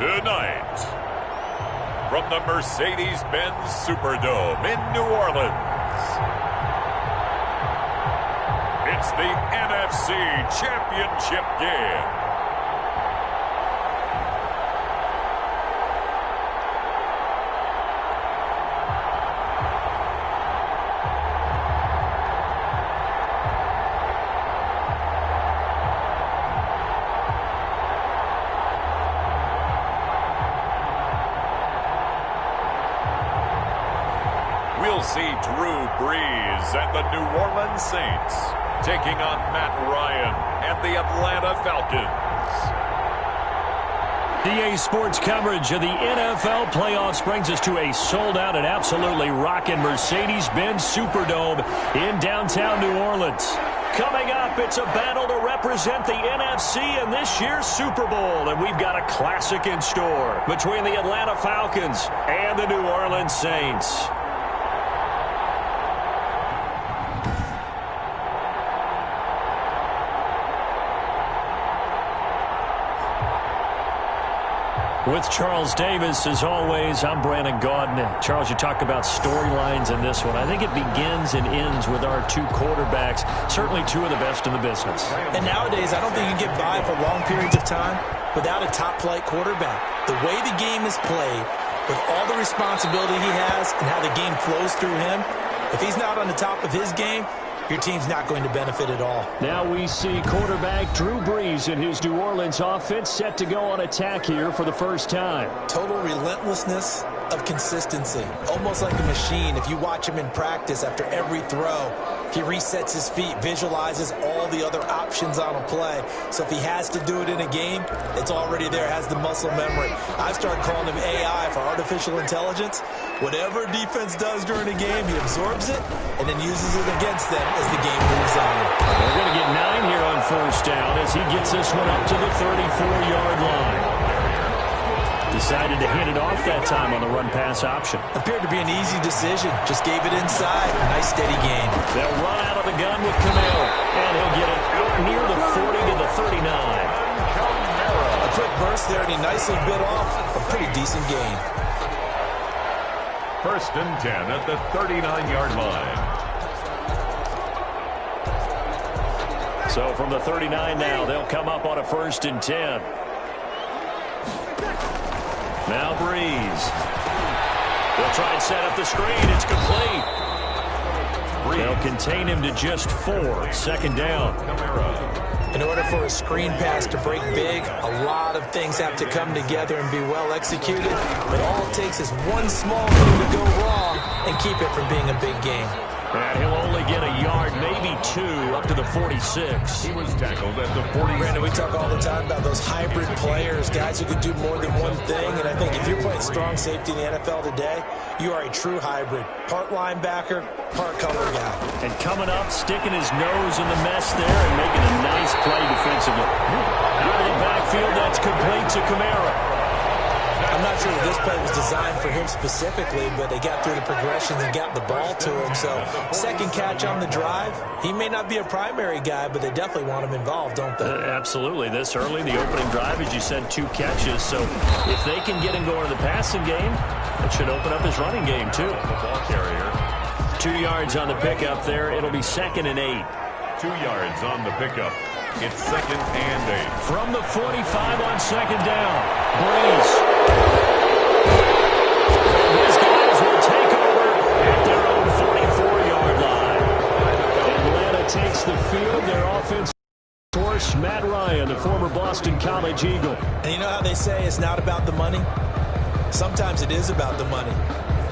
Tonight, from the Mercedes-Benz Superdome in New Orleans, it's the NFC Championship game. We'll see Drew Brees and the New Orleans Saints taking on Matt Ryan and the Atlanta Falcons. EA Sports coverage of the NFL playoffs brings us to a sold-out and absolutely rocking Mercedes-Benz Superdome in downtown New Orleans. Coming up, it's a battle to represent the NFC in this year's Super Bowl, and we've got a classic in store between the Atlanta Falcons and the New Orleans Saints. With Charles Davis, as always, I'm Brandon Gaudin. Charles, you talk about storylines in this one. I think it begins and ends with our two quarterbacks, certainly two of the best in the business. And nowadays, I don't think you can get by for long periods of time without a top-flight quarterback. The way the game is played, with all the responsibility he has and how the game flows through him, if he's not on the top of his game, your team's not going to benefit at all. Now we see quarterback Drew Brees and his New Orleans offense set to go on attack here for the first time. Total relentlessness of consistency. Almost like a machine. If you watch him in practice after every throw, he resets his feet, visualizes all the other options on a play. So if he has to do it in a game, it's already there, has the muscle memory. I've started calling him AI for artificial intelligence. Whatever defense does during a game, he absorbs it and then uses it against them as the game moves on. We're going to get 9 here on first down as he gets this one up to the 34-yard line. Decided to hand it off that time on the run-pass option. Appeared to be an easy decision. Just gave it inside. Nice steady gain. They'll run out of the gun with Camaro, and he'll get it out near the 40 to the 39. A quick burst there, and he nicely bit off a pretty decent gain. First and 10 at the 39-yard line. So from the 39 now, they'll come up on a first and 10. Now Brees. They'll try and set up the screen. It's complete. They'll contain him to just 4. Second down. In order for a screen pass to break big, a lot of things have to come together and be well executed. But all it takes is one small thing to go wrong and keep it from being a big game. And he'll only get a yard, maybe 2, up to the 46. He was tackled at the 40. Brandon, we talk all the time about those hybrid players, guys who can do more than one thing. And I think if you're playing strong safety in the NFL today, you are a true hybrid. Part linebacker, part cover guy. And coming up, sticking his nose in the mess there and making a nice play defensively. Out of the backfield, that's complete to Camaro. I'm not sure that this play was designed for him specifically, but they got through the progressions and got the ball to him. So second catch on the drive. He may not be a primary guy, but they definitely want him involved, don't they? Absolutely. This early, the opening drive, as you said, 2 catches. So if they can get him going in the passing game, it should open up his running game too. The ball carrier. 2 yards on the pickup there. It'll be second and 8. 2 yards on the pickup. It's second and 8. From the 45 on second down. Brees. These guys will take over at their own 44-yard line. Atlanta takes the field. Their offense course, Matt Ryan, the former Boston College Eagle. And you know how they say it's not about the money? Sometimes it is about the money.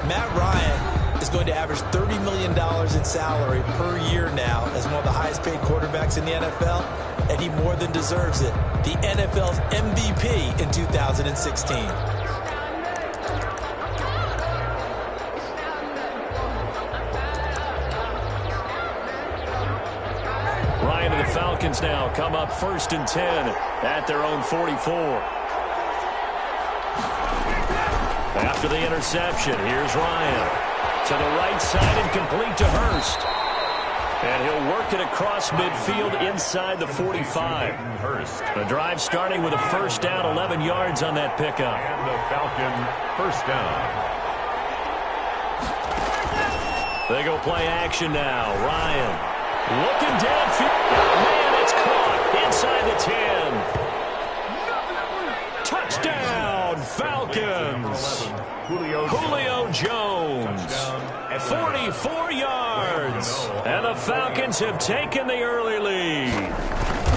Matt Ryan is going to average $30 million in salary per year now as one of the highest paid quarterbacks in the NFL, and he more than deserves it. The NFL's MVP in 2016. Ryan and the Falcons now come up first and 10 at their own 44. After the interception, here's Ryan. To the right side and complete to Hurst. And he'll work it across midfield inside the 45. The drive starting with a first down, 11 yards on that pickup. And the Falcon first down. They go play action now. Ryan looking downfield. Man, it's caught inside the 10. Touchdown, Falcons. Julio Jones. 44 yards. And the Falcons have taken the early lead.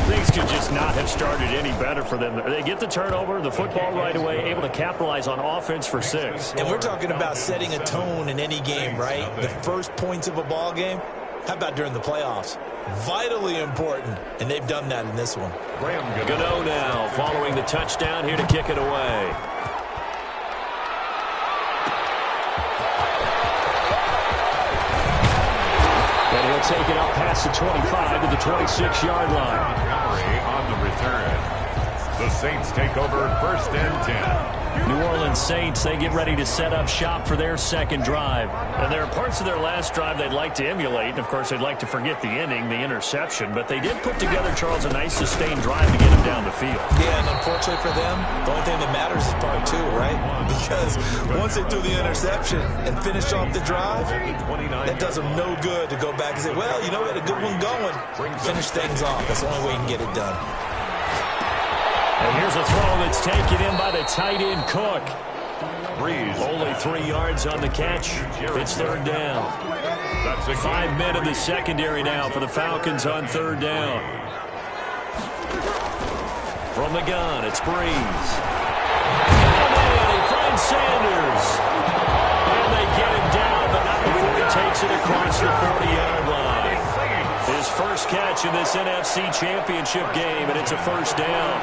Things could just not have started any better for them. They get the turnover, the football right away, able to capitalize on offense for 6. And we're talking about setting a tone in any game, right? The first points of a ball game. How about during the playoffs? Vitally important, and they've done that in this one. Gano now following the touchdown here to kick it away. And he'll take it up past the 25 to the 26-yard line. On the return. The Saints take over first and 10. New Orleans Saints, they get ready to set up shop for their second drive. And there are parts of their last drive they'd like to emulate. And, of course, they'd like to forget the inning, the interception. But they did put together, Charles, a nice sustained drive to get them down the field. Yeah, and unfortunately for them, the only thing that matters is part 2, right? Because once they threw the interception and finished off the drive, that does them no good to go back and say, well, you know, we had a good one going. Finish things off. That's the only way you can get it done. And here's a throw that's taken in by the tight end, Cook. Breeze. Only 3 yards on the catch. It's third down. 5 men in the secondary now for the Falcons on third down. From the gun, it's Breeze. And he finds Sanders. And they get him down, but not before he takes it across the 40-yard line. His first catch in this NFC Championship game, and it's a first down.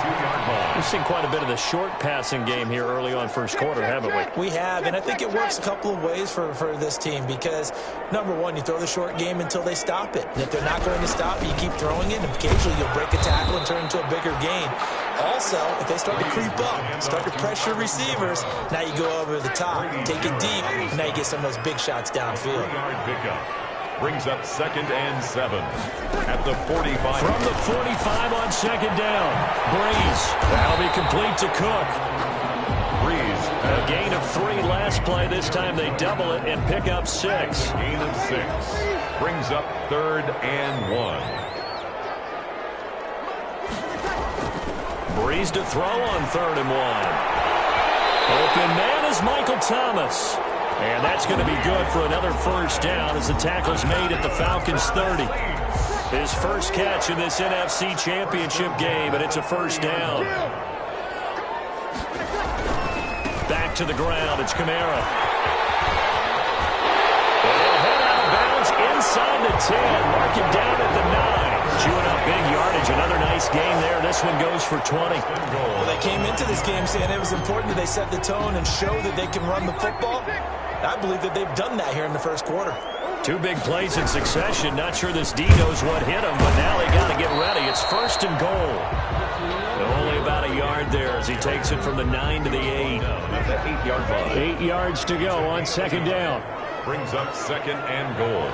We've seen quite a bit of the short passing game here early on first quarter, haven't we? We have, and I think it works a couple of ways for this team because, number one, you throw the short game until they stop it. And if they're not going to stop it, you keep throwing it, and occasionally you'll break a tackle and turn into a bigger gain. Also, if they start to creep up, start to pressure receivers, now you go over the top, take it deep, and now you get some of those big shots downfield. Brings up second and 7 at the 45. From the 45 on second down. Breeze. That'll be complete to Cook. Breeze. A gain of 3 last play. This time they double it and pick up 6. Gain of 6. Brings up third and 1. Breeze to throw on third and 1. Open man is Michael Thomas. And that's going to be good for another first down as the tackle's made at the Falcons' 30. His first catch in this NFC Championship game, and it's a first down. Back to the ground, it's Kamara. They'll head out of bounds inside the 10, mark him down at the 9. Chewing up big yardage, another nice gain there. This one goes for 20. Well, they came into this game saying it was important that they set the tone and show that they can run the football. I believe that they've done that here in the first quarter. 2 big plays in succession. Not sure this D knows what hit him, but now they got to get ready. It's first and goal. Only about a yard there as he takes it from the 9 to the 8. 8-yard line. 8 yards to go on second down. Brings up second and goal.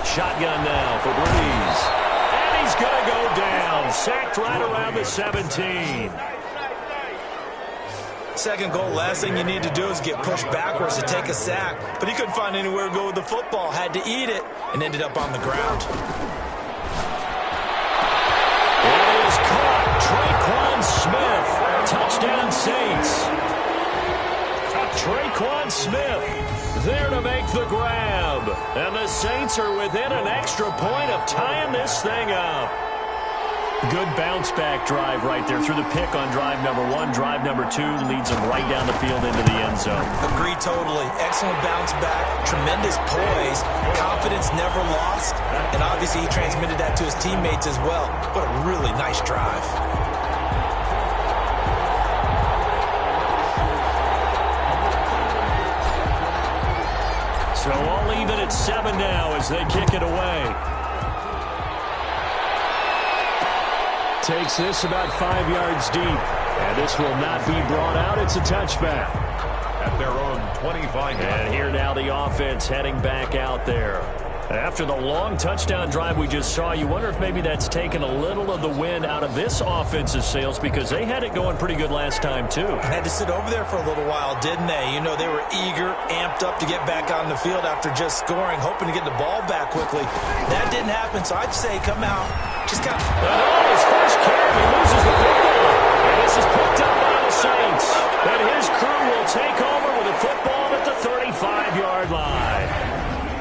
Shotgun now for Breeze. And he's going to go down. Sacked right around the 17. Second goal, last thing you need to do is get pushed backwards to take a sack. But he couldn't find anywhere to go with the football, had to eat it, and ended up on the ground. It is caught. Traquan Smith. Touchdown Saints. Traquan Smith there to make the grab. And the Saints are within an extra point of tying this thing up. Good bounce-back drive right there through the pick on drive number 1. Drive number 2 leads them right down the field into the end zone. Agree totally. Excellent bounce back, tremendous poise, confidence never lost, and obviously he transmitted that to his teammates as well. What a really nice drive. So all even at 7 now as they kick it away. Takes this about 5 yards deep. And this will not be brought out. It's a touchback. at their own 25. And here now the offense heading back out there. After the long touchdown drive we just saw, you wonder if maybe that's taken a little of the wind out of this offense's sails, because they had it going pretty good last time too. Had to sit over there for a little while, didn't they? You know, they were eager, amped up to get back on the field after just scoring, hoping to get the ball back quickly. That didn't happen, so I'd say come out, just kind of... His first carry, he loses the football. And this is picked up by the Saints. And his crew will take over with a football at the 35-yard line.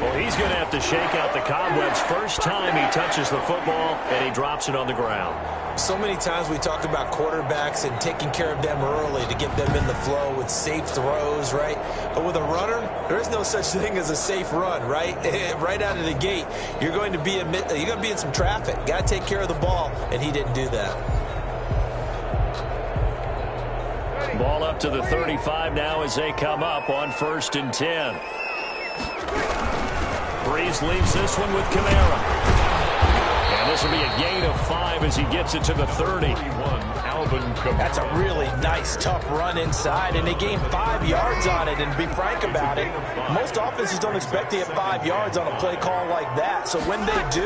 Well, he's going to have to shake out the cobwebs first time he touches the football, and he drops it on the ground. So many times we talk about quarterbacks and taking care of them early to get them in the flow with safe throws, right? But with a runner, there is no such thing as a safe run, right? Right out of the gate, you're going to be in some traffic. Got to take care of the ball, and he didn't do that. Ball up to the 35 now as they come up on 1st and 10. Breeze leaves this one with Kamara. And this will be a gain of 5 as he gets it to the 30. That's a really nice, tough run inside, and they gained 5 yards on it. And to be frank about it, most offenses don't expect to get 5 yards on a play call like that. So when they do,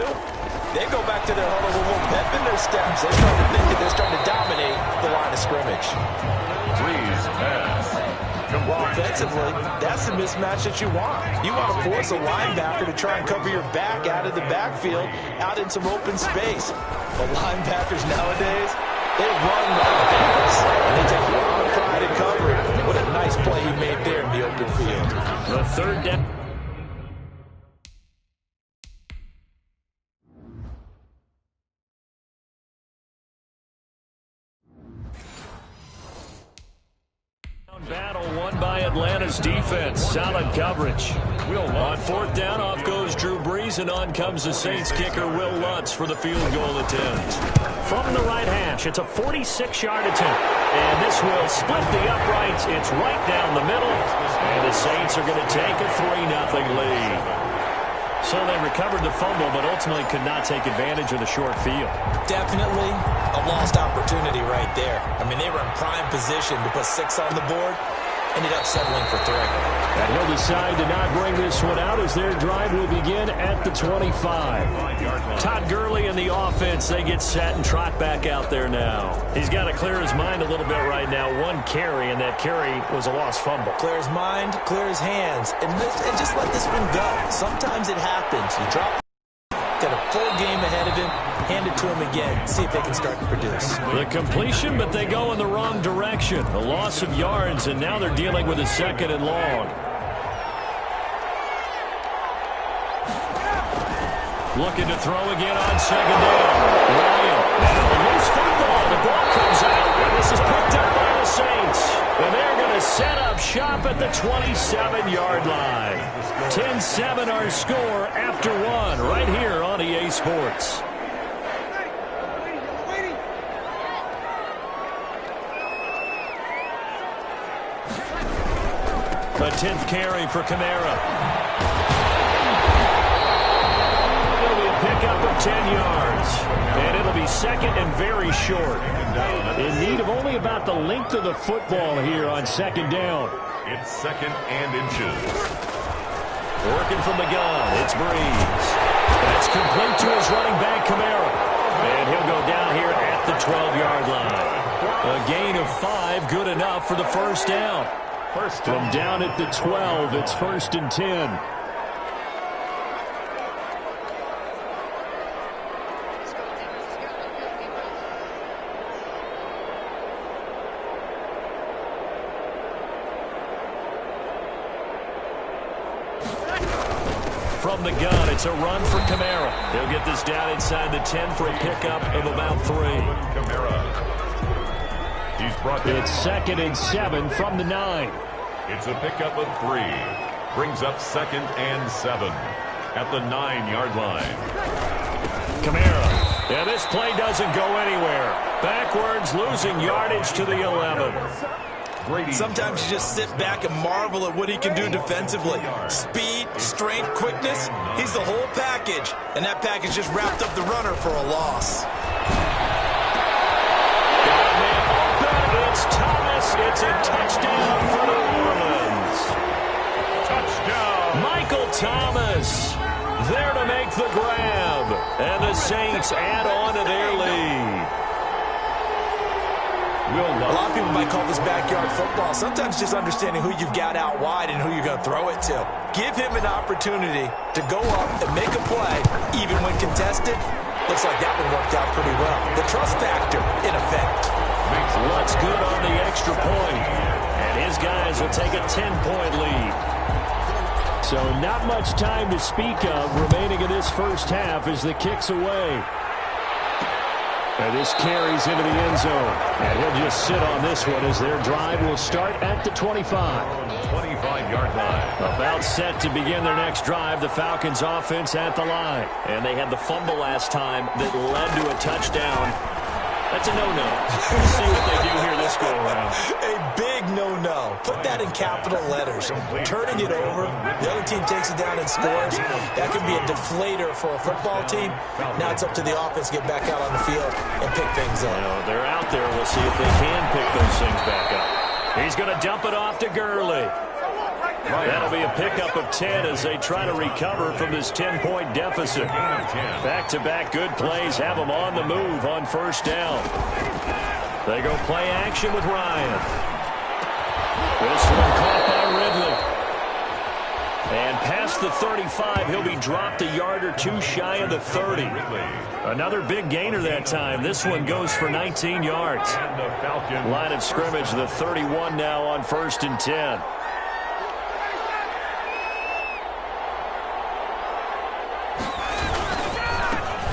they go back to their huddle with a little pep in their steps. They start to think that they're starting to dominate the line of scrimmage. Breeze pass. Well, offensively, that's the mismatch that you want. You want to force a linebacker to try and cover your back out of the backfield, out in some open space. But linebackers nowadays, they run like bears, and they take a lot of pride in covering. What a nice play he made there in the open field. The 3rd down. Battle won by Atlanta's defense. Solid coverage. On 4th down, off goes Drew Brees, and on comes the Saints kicker, Will Lutz, for the field goal attempt. From the right hash, it's a 46-yard attempt. And this will split the uprights. It's right down the middle. And the Saints are going to take a 3-0 lead. So they recovered the fumble, but ultimately could not take advantage of the short field. Definitely a lost opportunity right there. I mean, they were in prime position to put 6 on the board. Ended up settling for 3. And he'll decide to not bring this one out as their drive will begin at the 25. Todd Gurley and the offense, they get set and trot back out there now. He's got to clear his mind a little bit right now. 1 carry, and that carry was a lost fumble. Clear his mind, clear his hands, and just let this one go. Sometimes it happens. You drop, got a full game ahead of him, hand it to him again, see if they can start to produce. The completion, but they go in the wrong direction. A loss of yards, and now they're dealing with a 2nd and long. Looking to throw again on 2nd down. Ryan, now a loose football. The ball comes out, and this is picked up by the Saints. And they're going to set up shop at the 27-yard line. 10-7 our score after 1 right here on EA Sports. A 10th carry for Kamara. It'll be a pickup of 10 yards. And it'll be 2nd and very short. In need of only about the length of the football here on 2nd down. It's 2nd and inches. Working from the gun, it's Breeze. That's complete to his running back, Kamara. And he'll go down here at the 12-yard line. A gain of 5, good enough for the 1st down. From down at the 12, it's 1st and 10. From the gun, it's a run for Kamara. He'll get this down inside the 10 for a pickup of about 3. Kamara. He's brought down. It's 2nd and 7 from the 9. It's a pickup of 3. Brings up 2nd and 7 at the 9-yard line. Kamara. Yeah, this play doesn't go anywhere. Backwards, losing yardage to the 11. Sometimes you just sit back and marvel at what he can do defensively. Speed, strength, quickness, he's the whole package. And that package just wrapped up the runner for a loss. It's Thomas. It's a touchdown for New Orleans. Thomas there to make the grab. And the Saints add on to their lead. A lot of people might call this backyard football. Sometimes just understanding who you've got out wide and who you're going to throw it to. Give him an opportunity to go up and make a play, even when contested. Looks like that one worked out pretty well. The trust factor, in effect. Looks good on the extra point. And his guys will take a 10-point lead. So not much time to speak of remaining in this first half as the kick's away. And this carries into the end zone. And he'll just sit on this one as their drive will start at the 25. 25-yard line. About set to begin their next drive, the Falcons offense at the line. And they had the fumble last time that led to a touchdown. That's a no-no. We'll see what they do here this go-around. A big no-no. Put that in capital letters. Turning it over, the other team takes it down and scores. That could be a deflator for a football team. Now it's up to the offense to get back out on the field and pick things up. They're out there. We'll see if they can pick those things back up. He's going to dump it off to Gurley. That'll be a pickup of 10 as they try to recover from this 10-point deficit. Back-to-back good plays have them on the move on first down. They go play action with Ryan. This one caught by Ridley. And past the 35, he'll be dropped a yard or two shy of the 30. Another big gainer that time. This one goes for 19 yards. Line of scrimmage, the 31 now on 1st and 10.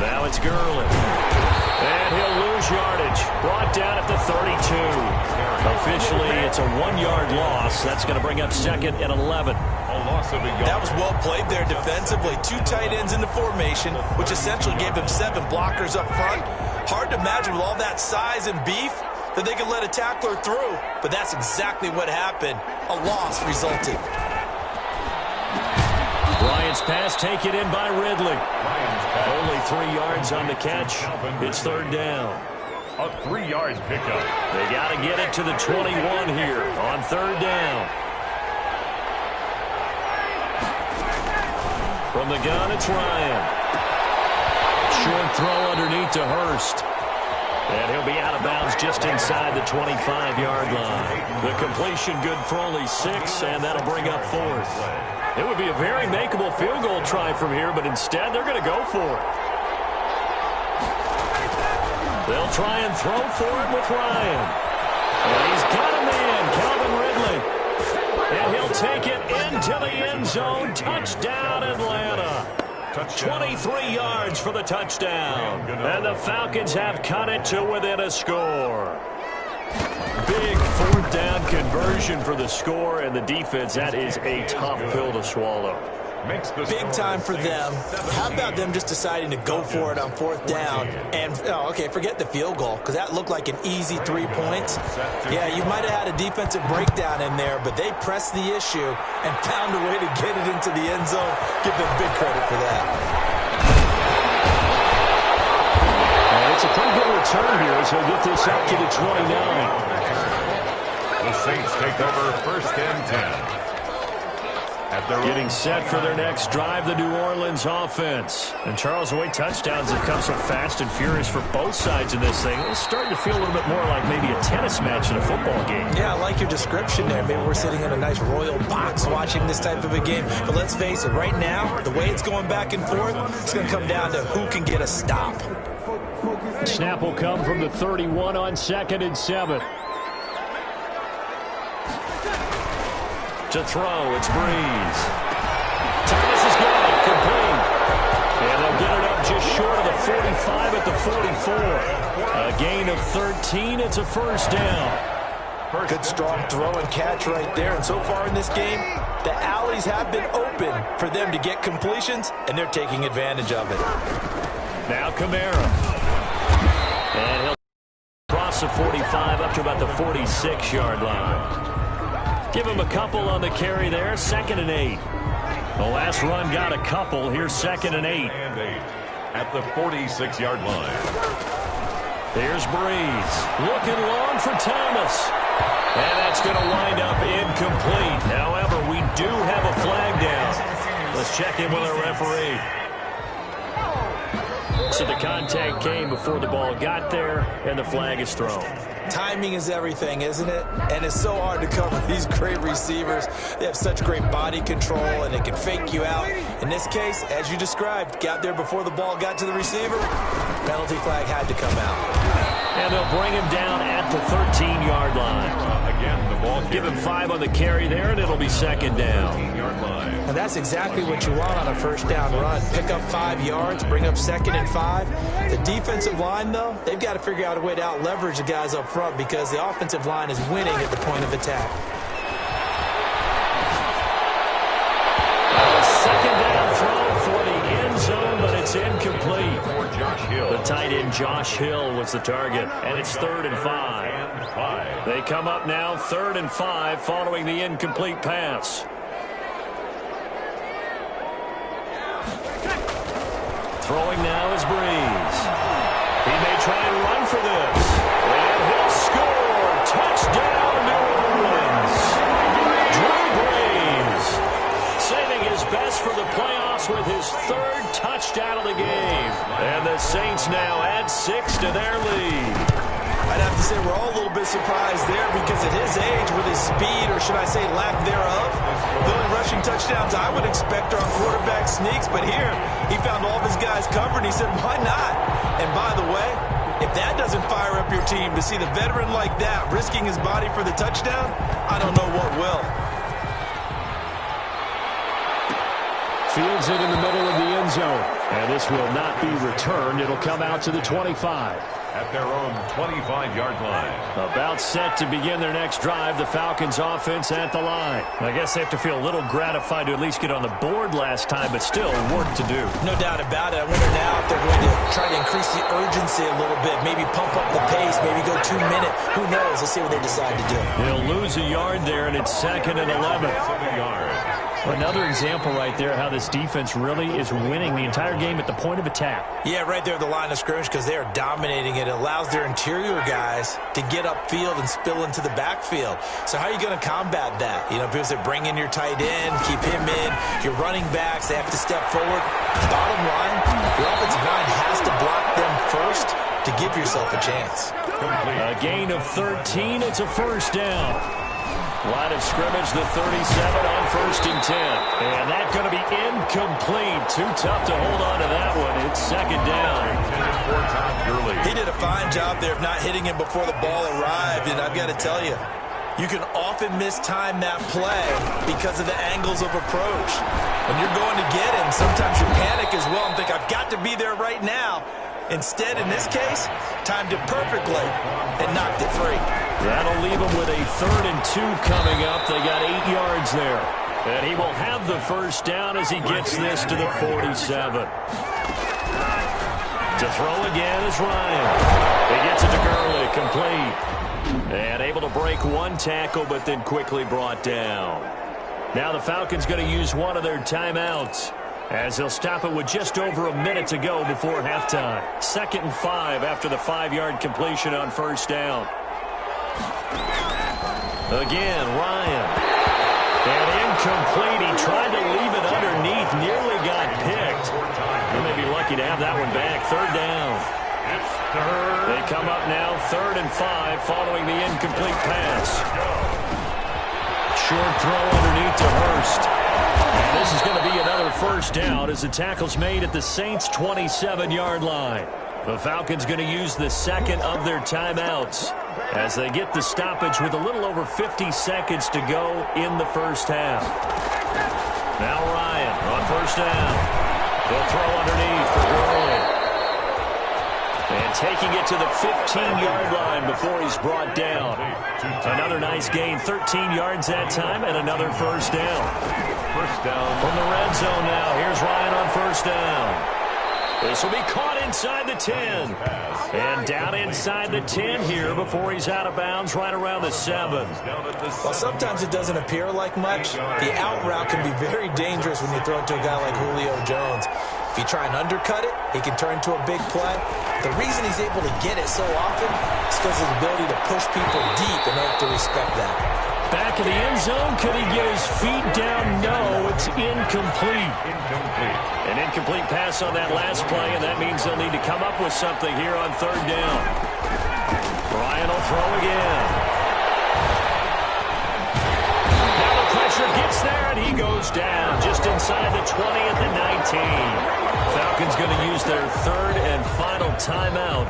Now it's Gurley. And he'll lose yardage. Brought down at the 32. Officially, it's a 1-yard loss. That's going to bring up 2nd and 11. That was well played there defensively. 2 tight ends in the formation, which essentially gave them 7 blockers up front. Hard to imagine with all that size and beef that they could let a tackler through. But that's exactly what happened. A loss resulted. Bryant's pass taken in by Ridley. Only 3 yards on the catch. It's 3rd down. A 3-yard pickup. They got to get it to the 21 here on 3rd down. From the gun, it's Ryan. Short throw underneath to Hurst. And he'll be out of bounds just inside the 25-yard line. The completion good for only 6, and that'll bring up 4th. It would be a very makeable field goal try from here, but instead they're going to go for it. They'll try and throw for it with Ryan. And he's got him in, Calvin Ridley. And he'll take it into the end zone. Touchdown, Atlanta. 23 yards for the touchdown. And the Falcons have cut it to within a score. Big 4th down conversion for the score, and the defense, that is a tough pill to swallow. Big time for them. How about them just deciding to go for it on 4th down? And, okay, forget the field goal, because that looked like an easy 3 points. Yeah, you might have had a defensive breakdown in there, but they pressed the issue and found a way to get it into the end zone. Give them big credit for that. It's a pretty good return here as he'll get this up to the 29. The Saints take over 1st and 10. Getting set for their next drive, the New Orleans offense. And Charles, the way touchdowns have come so fast and furious for both sides in this thing, it's starting to feel a little bit more like maybe a tennis match in a football game. Yeah, I like your description there. Maybe we're sitting in a nice royal box watching this type of a game. But let's face it, right now, the way it's going back and forth, it's going to come down to who can get a stop. Snap will come from the 31 on 2nd and 7. To throw, it's Breeze. Thomas is got it, complete. And they'll get it up just short of the 45 at the 44. A gain of 13, it's a 1st down. Good strong throw and catch right there. And so far in this game, the alleys have been open for them to get completions, and they're taking advantage of it. Now Kamara. And he'll cross the 45 up to about the 46-yard line. Give him a couple on the carry there. 2nd and 8. The last run got a couple. Here's 2nd and 8. At the 46-yard line. Here's Breeze. Looking long for Thomas. And that's going to wind up incomplete. However, we do have a flag down. Let's check in with our referee. So the contact came before the ball got there, and the flag is thrown. Timing is everything, isn't it? And it's so hard to cover these great receivers. They have such great body control, and they can fake you out. In this case, as you described, got there before the ball got to the receiver. Penalty flag had to come out. And they'll bring him down at the 13-yard line. Again, the ball Give him 5 on the carry there, and it'll be second down. And that's exactly what you want on a first down run. Pick up 5 yards, bring up 2nd and 5. The defensive line, though, they've got to figure out a way to out-leverage the guys up front because the offensive line is winning at the point of attack. Second down throw for the end zone, but it's incomplete. The tight end Josh Hill was the target, and it's 3rd and 5. They come up now 3rd and 5 following the incomplete pass. Throwing now is Breeze. He may try and run for this. And he'll score. Touchdown, New Orleans. Drew Brees saving his best for the playoffs with his 3rd touchdown of the game. And the Saints now add 6 to their lead. I'd have to say we're all a little bit surprised there because at his age, with his speed, or should I say lack thereof, the only rushing touchdowns I would expect are on quarterback sneaks. But here, he found all of his guys covered. He said, why not? And by the way, if that doesn't fire up your team to see the veteran like that risking his body for the touchdown, I don't know what will. Fields it in the middle of the end zone. And this will not be returned. It'll come out to the 25. At their own 25-yard line. About set to begin their next drive. The Falcons offense at the line. I guess they have to feel a little gratified to at least get on the board last time, but still work to do. No doubt about it. I wonder now if they're going to try to increase the urgency a little bit, maybe pump up the pace, maybe go 2 minutes. Who knows? Let's see what they decide to do. They'll lose a yard there, and it's 2nd and 11. Another example right there how this defense really is winning the entire game at the point of attack. Yeah, right there at the line of scrimmage because they are dominating it. It allows their interior guys to get upfield and spill into the backfield. So how are you going to combat that? You know, because they bring in your tight end, keep him in. Your running backs, they have to step forward. Bottom line, your offensive line has to block them first to give yourself a chance. A gain of 13. It's a first down. Line of scrimmage, the 37 on 1st and 10. And that's going to be incomplete. Too tough to hold on to that one. It's 2nd down. He did a fine job there of not hitting him before the ball arrived. And I've got to tell you, you can often mistime that play because of the angles of approach. When you're going to get him, sometimes you panic as well and think, I've got to be there right now. Instead, in this case, timed it perfectly and knocked it free. That'll leave him with a 3rd and 2 coming up. They got 8 yards there. And he will have the first down as he gets this to the 47. To throw again is Ryan. He gets it to Gurley, complete. And able to break one tackle, but then quickly brought down. Now the Falcons going to use one of their timeouts, as they'll stop it with just over a minute to go before halftime. 2nd and 5 after the 5-yard completion on first down. Again, Ryan. And incomplete. He tried to leave it underneath. Nearly got picked. They may be lucky to have that one back. 3rd down. They come up now 3rd and 5 following the incomplete pass. Short throw underneath to Hurst. And this is going to be another first down as the tackle's made at the Saints' 27-yard line. The Falcons going to use the 2nd of their timeouts as they get the stoppage with a little over 50 seconds to go in the first half. Now Ryan on first down. They'll throw underneath for Gurley. And taking it to the 15-yard line before he's brought down. Another nice gain, 13 yards that time, and another first down. First down from the red zone now. Here's Ryan on first down. This will be caught inside the 10. And down inside the 10 here before he's out of bounds right around the 7. Well, sometimes it doesn't appear like much. The out route can be very dangerous when you throw it to a guy like Julio Jones. If you try and undercut it, he can turn into a big play. The reason he's able to get it so often is because of his ability to push people deep, and they have to respect that. back of the end zone. Could he get his feet down? No, it's incomplete. An incomplete pass on that last play, and that means they'll need to come up with something here on third down. Ryan will throw again. Now the pressure gets there, and he goes down just inside the 20 at the 19. Falcons going to use their third and final timeout,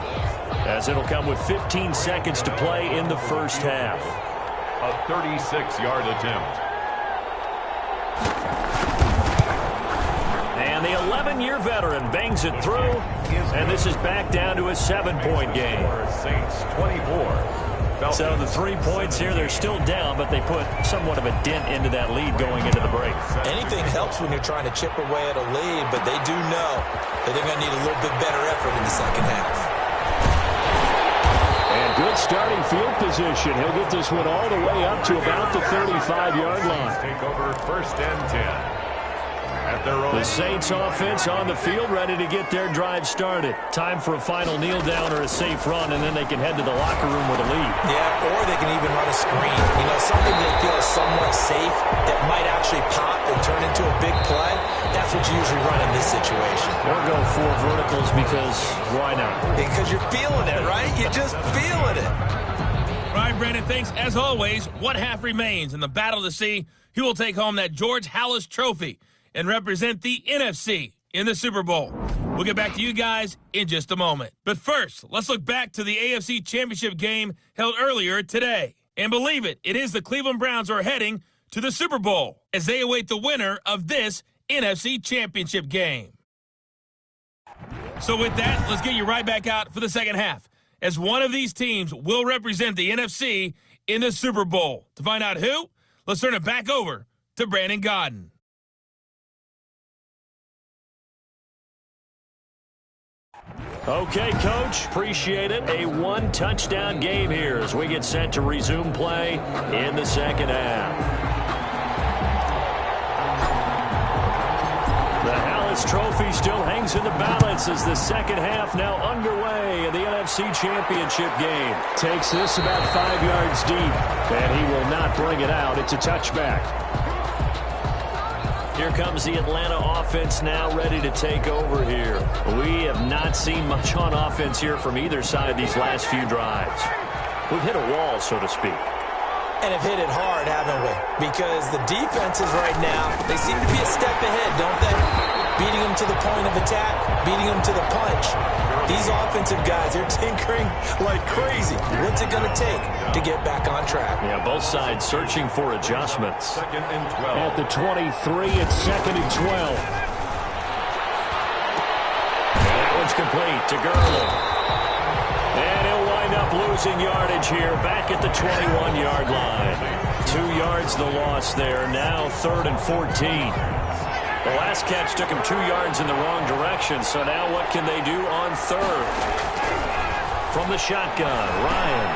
as it'll come with 15 seconds to play in the first half. A 36-yard attempt. And the 11-year veteran bangs it through, and this is back down to a 7-point game. Saints 24. So the 3 points here, they're still down, but they put somewhat of a dent into that lead going into the break. Anything helps when you're trying to chip away at a lead, but they do know that they're going to need a little bit better effort in the second half. And good starting field position. He'll get this one all the way up to about the 35-yard line. Take over first and 10. The Saints offense on the field, ready to get their drive started. Time for a final kneel down or a safe run, and then they can head to the locker room with a lead. Yeah, or they can even run a screen. You know, something they feel is somewhat safe that might actually pop and turn into a big play. That's what you usually run in this situation. Or go 4 verticals because why not? Because you're feeling it, right? You're just feeling it. All right, Brandon, thanks. As always, one half remains in the battle to see who will take home that George Halas trophy and represent the NFC in the Super Bowl. We'll get back to you guys in just a moment. But first, let's look back to the AFC Championship game held earlier today. And believe it, it is the Cleveland Browns who are heading to the Super Bowl as they await the winner of this NFC Championship game. So with that, let's get you right back out for the second half, as one of these teams will represent the NFC in the Super Bowl. To find out who, let's turn it back over to Brandon Godden. Okay, Coach, appreciate it. A one-touchdown game here as we get set to resume play in the second half. The Halas Trophy still hangs in the balance as the second half now underway in the NFC Championship game. Takes this about 5 yards deep, and he will not bring it out. It's a touchback. Here comes the Atlanta offense now ready to take over here. We have not seen much on offense here from either side these last few drives. We've hit a wall, so to speak. And have hit it hard, haven't we? Because the defenses right now, they seem to be a step ahead, don't they? Beating them to the point of attack, beating them to the punch. These offensive guys, they're tinkering like crazy. What's it going to take to get back on track? Yeah, both sides searching for adjustments. Second and 12. At the 23, it's second and 12. And that one's complete to Gurley. And he'll wind up losing yardage here back at the 21-yard line. 2 yards the loss there. Now third and 14. The last catch took him 2 yards in the wrong direction, so now what can they do on third? From the shotgun, Ryan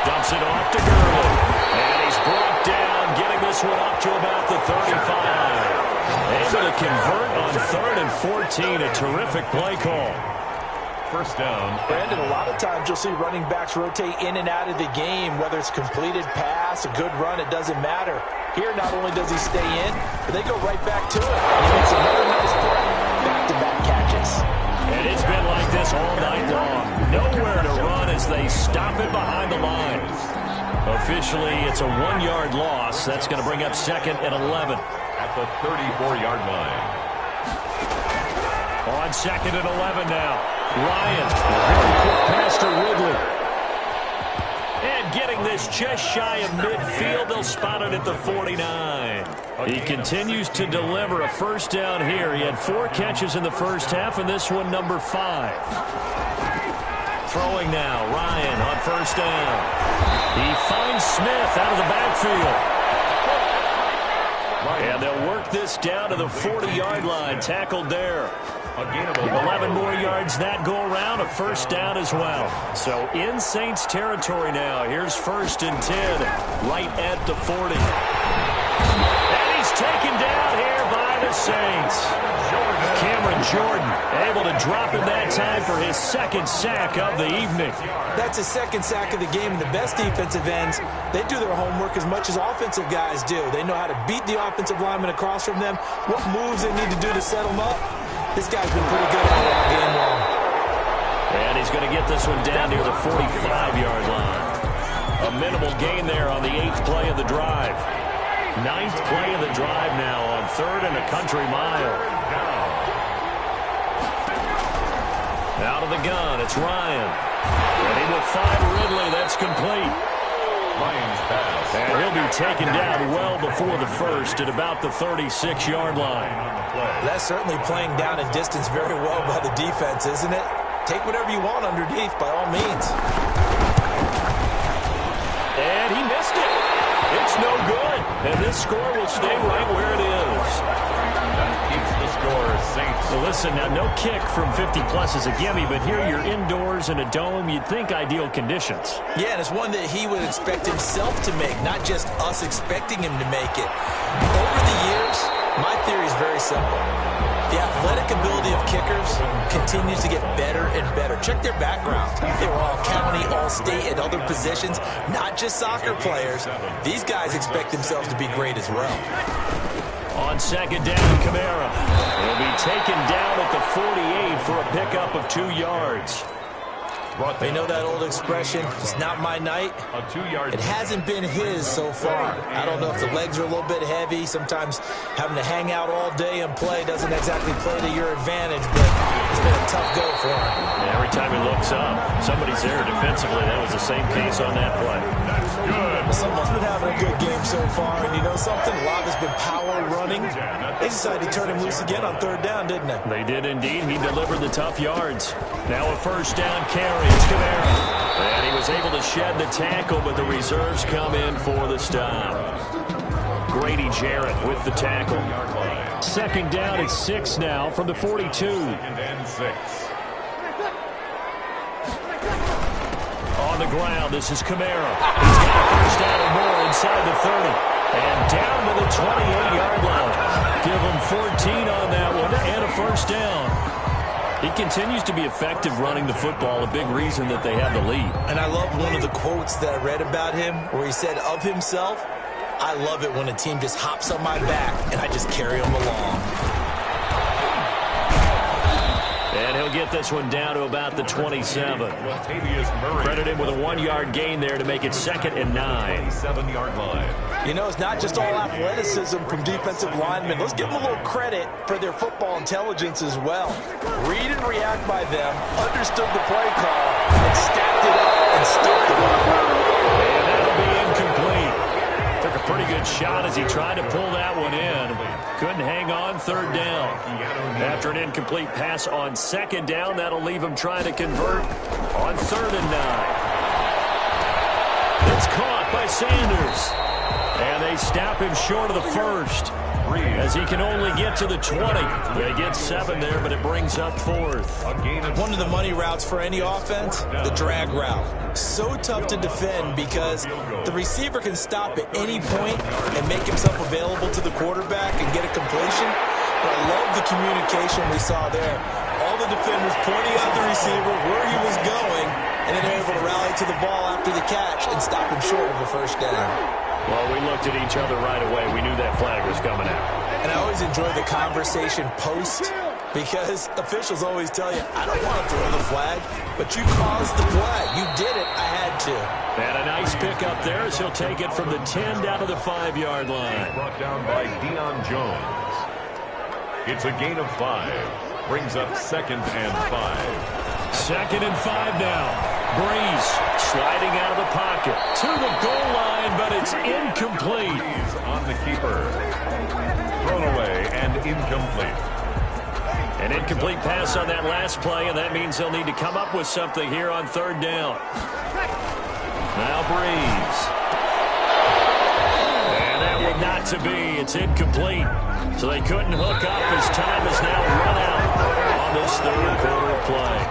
dumps it off to Gurley. And he's brought down, getting this one up to about the 35. Able to convert on third and 14, a terrific play call. First down. Brandon, a lot of times you'll see running backs rotate in and out of the game, whether it's completed pass, a good run, it doesn't matter. Here, not only does he stay in, but they go right back to it. He makes another nice play, back-to-back catches. And it's been like this all night long. Nowhere to run as they stop it behind the line. Officially, it's a 1-yard loss. That's going to bring up second and 11. At the 34-yard line. On second and 11 now. Ryan, a very quick pass to Ridley. And getting this just shy of midfield, they'll spot it at the 49. He continues to deliver a first down here. He had 4 catches in the first half, and this one number 5. Throwing now, Ryan on first down. He finds Smith out of the backfield. And they'll work this down to the 40-yard line, tackled there. 11 more yards that go around, a first down as well. So in Saints territory now. Here's first and 10, right at the 40. And he's taken down here by the Saints. Cameron Jordan able to drop in that time for his second sack of the evening. That's his second sack of the game. And the best defensive ends, they do their homework as much as offensive guys do. They know how to beat the offensive lineman across from them, what moves they need to do to set them up. This guy's been pretty good at it all game long. And he's going to get this one down near the 45-yard line. A minimal gain there on the 8th play of the drive. 9th play of the drive now on 3rd and a country mile. Out of the gun, it's Ryan. Ready to find Ridley. That's complete. Ryan's pass. And he'll be taken down well before the first at about the 36-yard line. That's certainly playing down in distance very well by the defense, isn't it? Take whatever you want underneath, by all means. And he missed it. It's no good. And this score will stay right where it is. Keeps the score, Saints. So listen, now no kick from 50-plus is a gimme, but here you're indoors in a dome. You'd think ideal conditions. Yeah, and it's one that he would expect himself to make, not just us expecting him to make it. Over the years, my theory is very simple. The athletic ability of kickers continues to get better and better. Check their background. They were all county, all state, and other positions, not just soccer players. These guys expect themselves to be great as well. On second down, Kamara. He'll be taken down at the 48 for a pickup of 2 yards. They know that old expression, it's not my night. A 2-yard. It hasn't been his so far. I don't know if the legs are a little bit heavy. Sometimes having to hang out all day and play doesn't exactly play to your advantage, but it's been a tough go for him. And every time he looks up, somebody's there defensively. That was the same case on that play. That's good. Someone's been having a good game so far, and you know something? A lot has been power running. They decided to turn him loose again on 3rd down, didn't they? They did indeed. He delivered the tough yards. Now a first down carry. It's Kamara. And he was able to shed the tackle, but the reserves come in for the stop. Grady Jarrett with the tackle. Second down at 6 now from the 42. 2nd and 6. On the ground, this is Kamara. He's got a first down or more inside the 30. And down to the 28-yard line. Give him 14 on that one and a first down. He continues to be effective running the football, a big reason that they have the lead. And I love one of the quotes that I read about him where he said of himself, I love it when a team just hops on my back and I just carry them along. And he'll get this one down to about the 27. Credit him with a 1-yard gain there to make it 2nd and 9. 7-yard line. You know, it's not just all athleticism from defensive linemen. Let's give them a little credit for their football intelligence as well. Read and react by them, understood the play call, and stacked it up and stopped the run. And that'll be incomplete. Took a pretty good shot as he tried to pull that one in. Couldn't hang on 3rd down. After an incomplete pass on 2nd down, that'll leave him trying to convert on 3rd and 9. It's caught by Sanders. And they stop him short of the first as he can only get to the 20. They get 7 there, but it brings up 4th. One of the money routes for any offense, the drag route. So tough to defend because the receiver can stop at any point and make himself available to the quarterback and get a completion. But I love the communication we saw there. All the defenders pointing at the receiver where he was going, and then they're able to rally to the ball after the catch and stop him short of a first down. Well, we looked at each other right away. We knew that flag was coming out. And I always enjoy the conversation post because officials always tell you, I don't want to throw the flag, but you caused the play. You did it. I had to. And a nice pick up there as he'll take it from the 10 down to the 5-yard line. Brought down by Deion Jones. It's a gain of 5. Brings up 2nd and 5. 2nd and 5 now. Breeze sliding out of the pocket to the goal line, but it's incomplete. Breeze on the keeper. Thrown away and incomplete. An incomplete pass on that last play, and that means they'll need to come up with something here on 3rd down. Now Breeze. And that one not to be. It's incomplete. So they couldn't hook up as time is now run out on this 3rd quarter of play.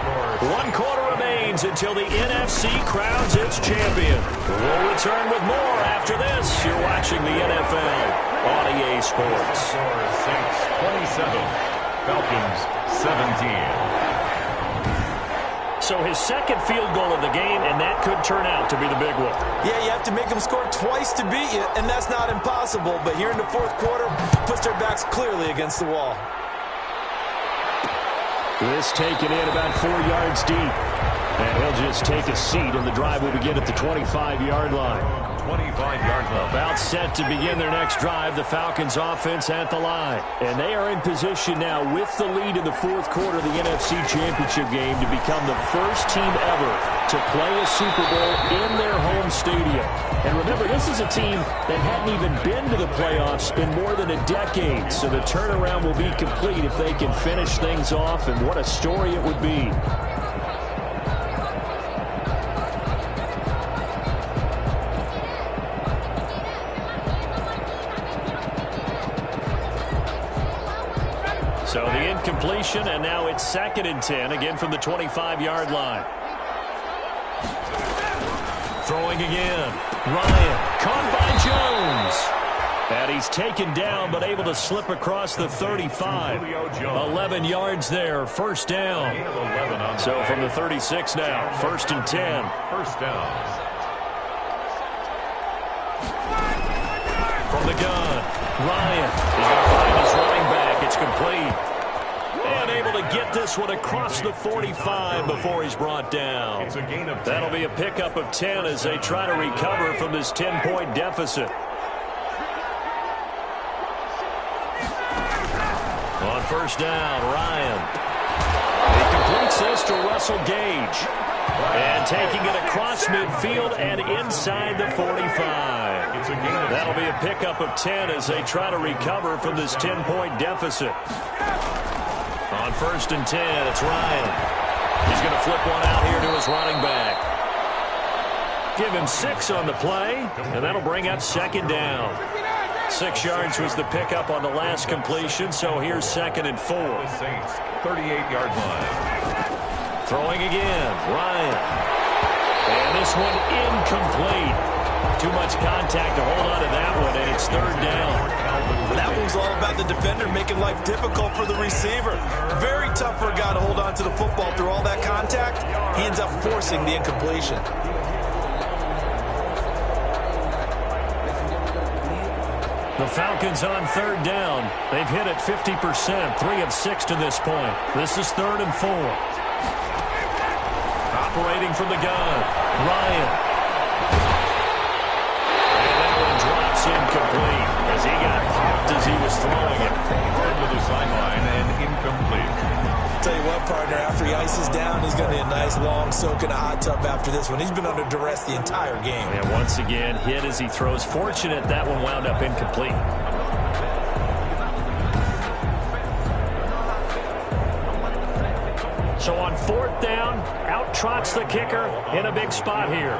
1 quarter remains games until the NFC crowns its champion. We'll return with more after this. You're watching the NFL on EA Sports. Saints 27, Falcons 17. So his second field goal of the game, and that could turn out to be the big one. Yeah, you have to make them score twice to beat you, and that's not impossible. But here in the fourth quarter, puts their backs clearly against the wall. This taken in about 4 yards deep. And he'll just take a seat, and the drive will begin at the 25-yard line. 25-yard line. About set to begin their next drive, the Falcons offense at the line. And they are in position now with the lead in the fourth quarter of the NFC Championship game to become the first team ever to play a Super Bowl in their home stadium. And remember, this is a team that hadn't even been to the playoffs in more than a decade. So the turnaround will be complete if they can finish things off, and what a story it would be. So the incompletion, and now it's 2nd and 10, again from the 25-yard line. Throwing again. Ryan, caught by Jones. And he's taken down, but able to slip across the 35. 11 yards there, first down. So from the 36 now, 1st and 10. First down. From the gun, Ryan is going to find his running back. It's complete. And able to get this one across the 45 before he's brought down. It's a gain of 10. That'll be a pickup of 10 as they try to recover from this 10-point deficit. On first down, Ryan. He completes this to Russell Gage. And taking it across midfield and inside the 45. That'll be a pickup of 10 as they try to recover from this 10-point deficit. On 1st and 10, it's Ryan. He's going to flip one out here to his running back. Give him 6 on the play, and that'll bring up 2nd down. 6 yards was the pickup on the last completion, so here's 2nd and 4. The Saints, 38-yard line. Throwing again, Ryan. And this one incomplete. Too much contact to hold on to that one, and it's 3rd down. That one's all about the defender making life difficult for the receiver. Very tough for a guy to hold on to the football through all that contact. He ends up forcing the incompletion. The Falcons on 3rd down. They've hit it 50%, 3 of 6 to this point. This is 3rd and 4. Operating from the gun, Ryan. Incomplete as he got popped as he was throwing it. To the sideline and incomplete. Tell you what, partner, after he ices down, he's going to need a nice long soak in a hot tub after this one. He's been under duress the entire game. And once again, hit as he throws. Fortunate that one wound up incomplete. So on 4th down, out trots the kicker in a big spot here.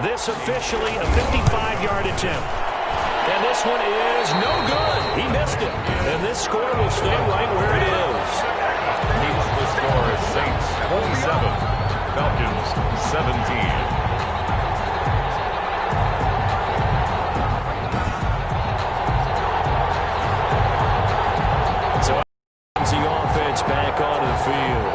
This officially a 55-yard attempt. And this one is no good. He missed it. And this score will stay right where it is. Keeps the score as Saints 27, Falcons 17. So the offense back onto the field.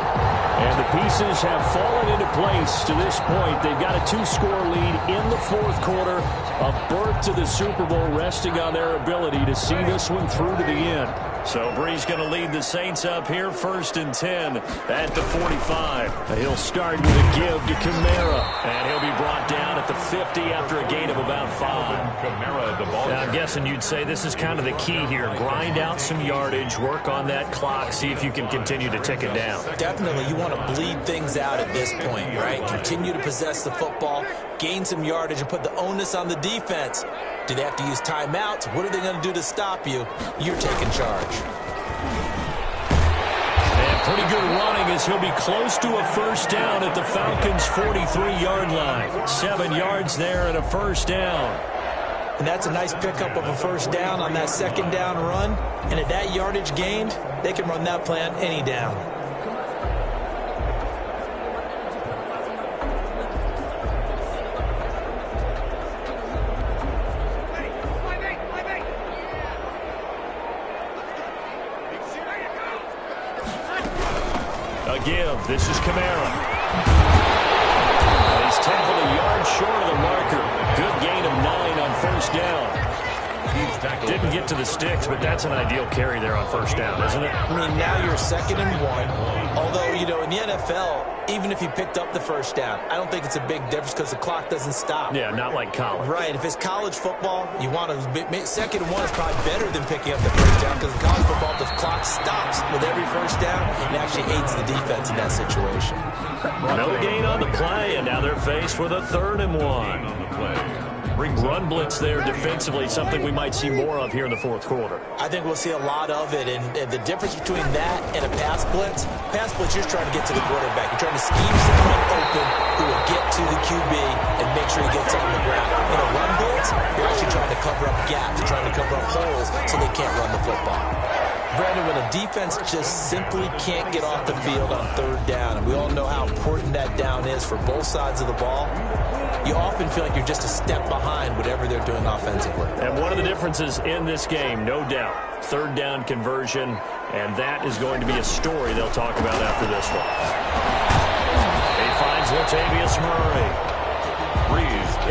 And the pieces have fallen into place to this point. They've got a 2-score lead in the fourth quarter. A berth to the Super Bowl resting on their ability to see this one through to the end. So Brees going to lead the Saints up here, 1st and 10 at the 45. He'll start with a give to Kamara. And he'll be brought down at the 50 after a gain of about 5. Kamara, the ball. Now, I'm guessing you'd say this is kind of the key here. Grind out some yardage, work on that clock, see if you can continue to tick it down. Definitely, you want to bleed things out at this point, right? Continue to possess the football, gain some yardage, and put the onus on the defense. Do they have to use timeouts? What are they going to do to stop you? You're taking charge. And pretty good running as he'll be close to a 1st down at the Falcons' 43-yard line. 7 yards there and a 1st down. And that's a nice pickup of a 1st down on that 2nd down run. And at that yardage gained, they can run that play on any down. give. This is Kamara. He's tackled a yard short of the marker. Good gain of 9 on first down. Didn't get to the sticks, but that's an ideal carry there on first down, isn't it? I mean, now you're 2nd and 1. Although, you know, in the NFL, even if he picked up the first down, I don't think it's a big difference because the clock doesn't stop. Yeah, not like college. Right. If it's college football, you want to 2nd and 1 is probably better than picking up the first down because in college football, the clock stops with every first down. It actually aids the defense in that situation. No gain on the play, and now they're faced with a 3rd and 1. Run blitz there defensively, something we might see more of here in the 4th quarter. I think we'll see a lot of it, and the difference between that and a pass blitz, you're trying to get to the quarterback. You're trying to scheme someone open who will get to the QB and make sure he gets on the ground. In a run blitz, you're actually trying to cover up gaps, you're trying to cover up holes so they can't run the football. Brandon, when a defense just simply can't get off the field on 3rd down, and we all know how important that down is for both sides of the ball, you often feel like you're just a step behind whatever they're doing offensively. And one of the differences in this game, no doubt, 3rd down conversion, and that is going to be a story they'll talk about after this one. He finds Latavius Murray.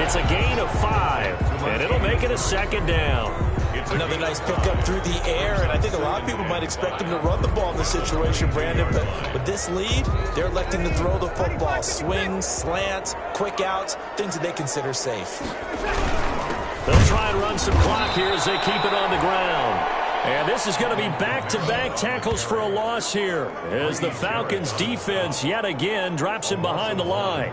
It's a gain of 5, and it'll make it a 2nd down. Another nice pickup through the air, and I think a lot of people might expect him to run the ball in this situation, Brandon, but with this lead, they're electing to throw the football. Swings, slants, quick outs, things that they consider safe. They'll try and run some clock here as they keep it on the ground. And this is going to be back-to-back tackles for a loss here as the Falcons defense yet again drops him behind the line.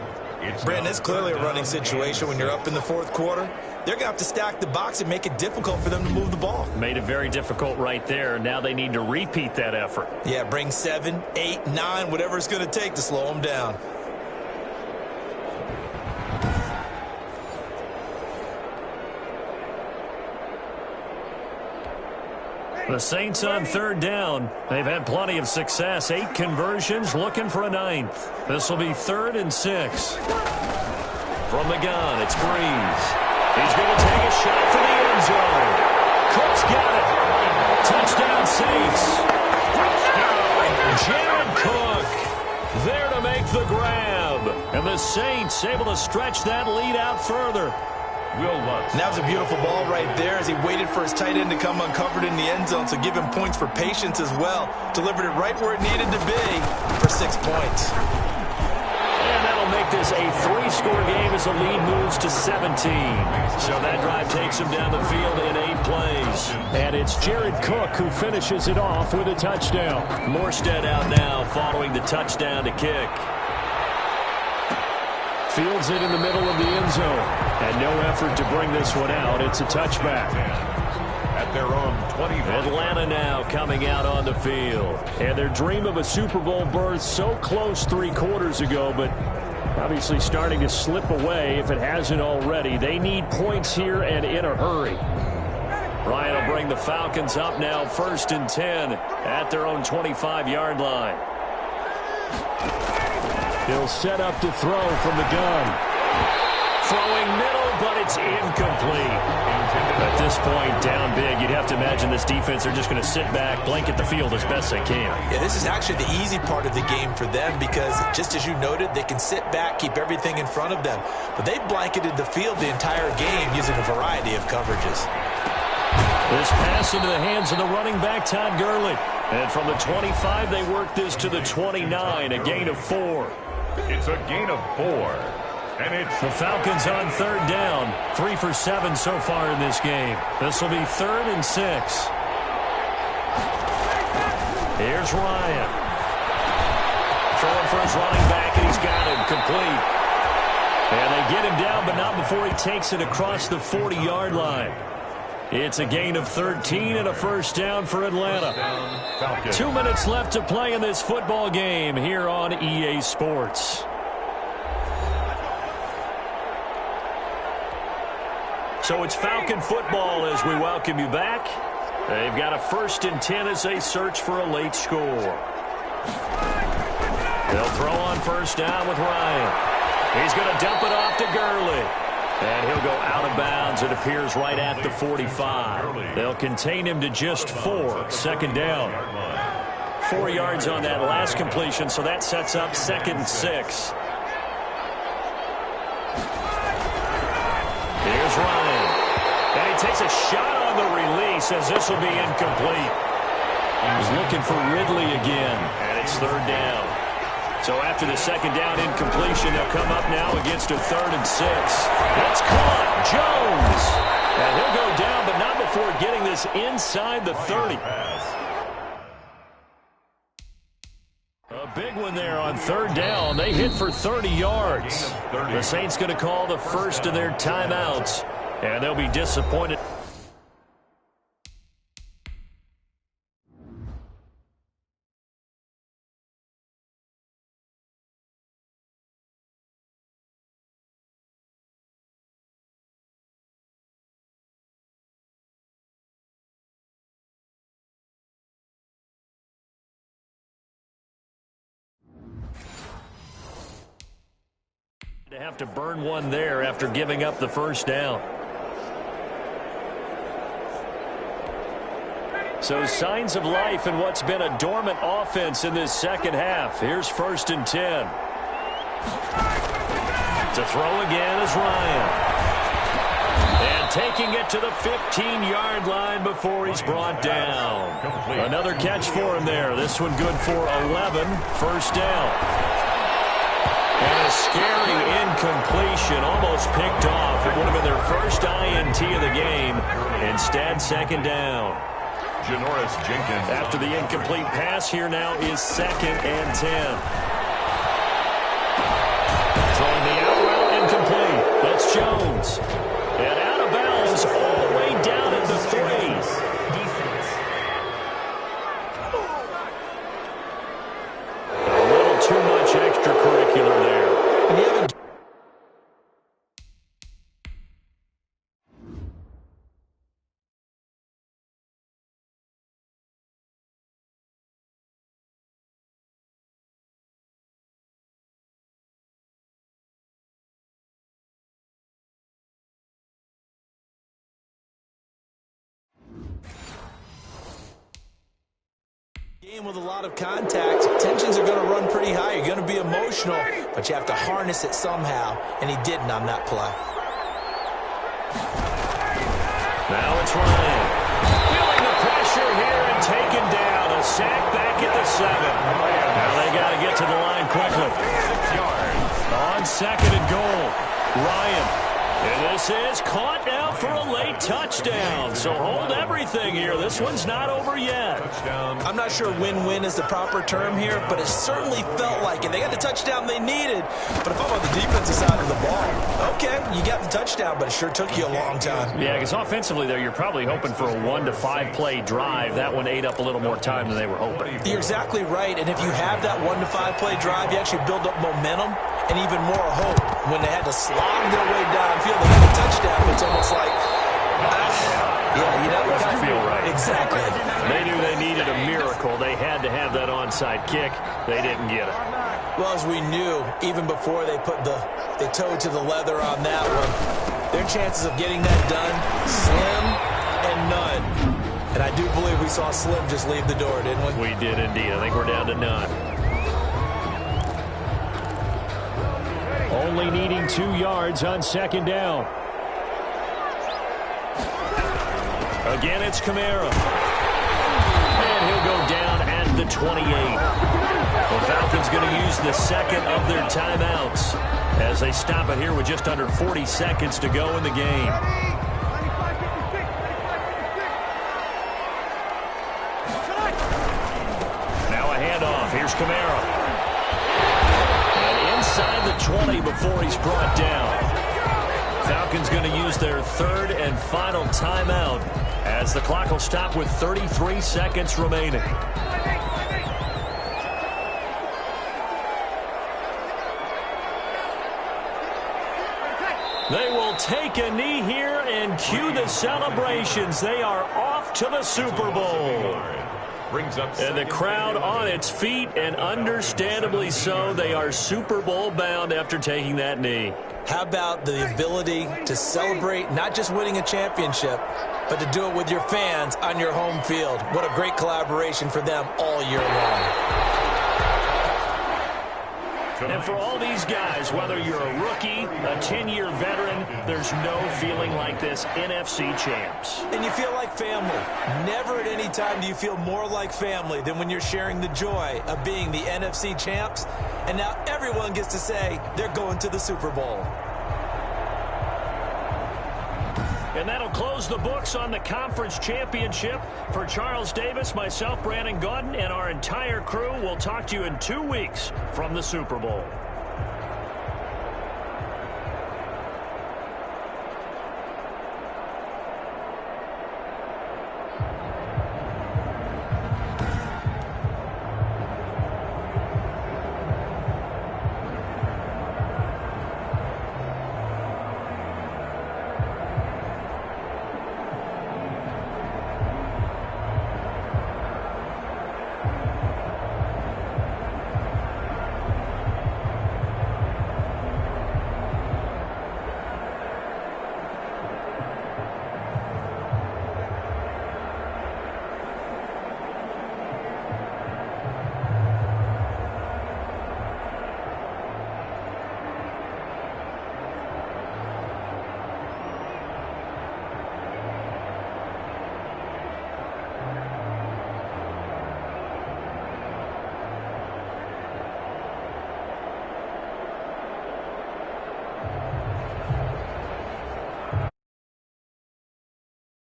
Brandon, it's clearly a running situation when you're up in the 4th quarter. They're going to have to stack the box and make it difficult for them to move the ball. Made it very difficult right there. Now they need to repeat that effort. Yeah, bring 7, 8, 9, whatever it's going to take to slow them down. The Saints on 3rd down. They've had plenty of success. 8 conversions, looking for a 9th. This will be 3rd and 6. From the gun, it's Breeze. He's going to take a shot for the end zone. Cook's got it. Touchdown Saints. Jared Cook there to make the grab. And the Saints able to stretch that lead out further. And that was a beautiful ball right there as he waited for his tight end to come uncovered in the end zone, so give him points for patience as well. Delivered it right where it needed to be for 6 points. And that'll make this a 3-score game as the lead moves to 17. So that drive takes him down the field in 8 plays. And it's Jared Cook who finishes it off with a touchdown. Morstead out now following the touchdown to kick. Fields it in the middle of the end zone. And no effort to bring this one out. It's a touchback. At their own 20. Atlanta now coming out on the field. And their dream of a Super Bowl berth so close 3 quarters ago, but obviously starting to slip away if it hasn't already. They need points here and in a hurry. Ryan will bring the Falcons up now 1st and 10 at their own 25-yard line. He'll set up to throw from the gun. Throwing middle, but it's incomplete. At this point, down big, you'd have to imagine this defense are just going to sit back, blanket the field as best they can. Yeah, this is actually the easy part of the game for them because, just as you noted, they can sit back, keep everything in front of them. But they blanketed the field the entire game using a variety of coverages. This pass into the hands of the running back, Todd Gurley. And from the 25, they work this to the 29, a gain of 4. It's a gain of 4. And it's the Falcons on 3rd down. 3 for 7 so far in this game. This will be 3rd and 6. Here's Ryan. Throwing for his running back, and he's got him complete. And they get him down, but not before he takes it across the 40-yard line. It's a gain of 13 and a 1st down for Atlanta. 2 minutes left to play in this football game here on EA Sports. So it's Falcon football as we welcome you back. They've got a 1st and 10 as they search for a late score. They'll throw on 1st down with Ryan. He's going to dump it off to Gurley. And he'll go out of bounds. It appears right at the 45. They'll contain him to just 4. 2nd down. 4 yards on that last completion, so that sets up 2nd and 6. Here's Ryan. And he takes a shot on the release as this will be incomplete. He's looking for Ridley again, and it's 3rd down. So after the 2nd down incompletion, they'll come up now against a 3rd and 6. That's caught. Jones. And he'll go down, but not before getting this inside the 30. A big one there on 3rd down. They hit for 30 yards. The Saints going to call the first of their timeouts, and they'll be disappointed. To have to burn one there after giving up the 1st down. So signs of life in what's been a dormant offense in this 2nd half. Here's 1st and 10. To throw again is Ryan. And taking it to the 15-yard line before he's brought down. Another catch for him there. This one good for 11. 1st down. And a scary incompletion, almost picked off. It would have been their first INT of the game. Instead, 2nd down. Janoris Jenkins. After the incomplete pass, here now is 2nd and 10. Throwing the out route incomplete. That's Jones. And out of bounds all the way down at the 3. Too much extracurricular there. Game with a lot of contact, tensions are going to run pretty high. You're going to be emotional, but you have to harness it somehow, and he didn't on that play. Now it's Ryan. Feeling the pressure here and taken down. A sack back at the 7. Now they got to get to the line quickly. 6 yards. On 2nd and goal, Ryan. And this is caught now for a late touchdown. So hold everything here. This one's not over yet. Touchdown. I'm not sure win-win is the proper term here, but it certainly felt like it. They got the touchdown they needed. But if I'm on the defensive side of the ball, okay, you got the touchdown, but it sure took you a long time. Yeah, because offensively there, you're probably hoping for a 1 to 5 play drive. That one ate up a little more time than they were hoping. You're exactly right, and if you have that 1 to 5 play drive, you actually build up momentum and even more hope. When they had to slog their way downfield, they got a touchdown. It's almost like, yeah, you know, it doesn't feel right. Exactly. They knew they needed a miracle. They had to have that onside kick. They didn't get it. Well, as we knew, even before they put the toe to the leather on that one, their chances of getting that done, slim and none. And I do believe we saw Slim just leave the door, didn't we? We did indeed. I think we're down to none. Only needing 2 yards on 2nd down. Again, it's Kamara. And he'll go down at the 28. The Falcons going to use the 2nd of their timeouts as they stop it here with just under 40 seconds to go in the game. Now a handoff. Here's Kamara. Inside the 20 before he's brought down. Falcons going to use their 3rd and final timeout as the clock will stop with 33 seconds remaining. They will take a knee here and cue the celebrations. They are off to the Super Bowl. Brings up And the crowd on its feet, and understandably so. They are Super Bowl bound after taking that knee. How about the ability to celebrate not just winning a championship, but to do it with your fans on your home field? What a great collaboration for them all year long. And for all these guys, whether you're a rookie, a 10-year veteran, there's no feeling like this NFC champs. And you feel like family. Never at any time do you feel more like family than when you're sharing the joy of being the NFC champs. And now everyone gets to say they're going to the Super Bowl. And that'll close the books on the conference championship. For Charles Davis, myself, Brandon Gaudin, and our entire crew, we'll talk to you in 2 weeks from the Super Bowl.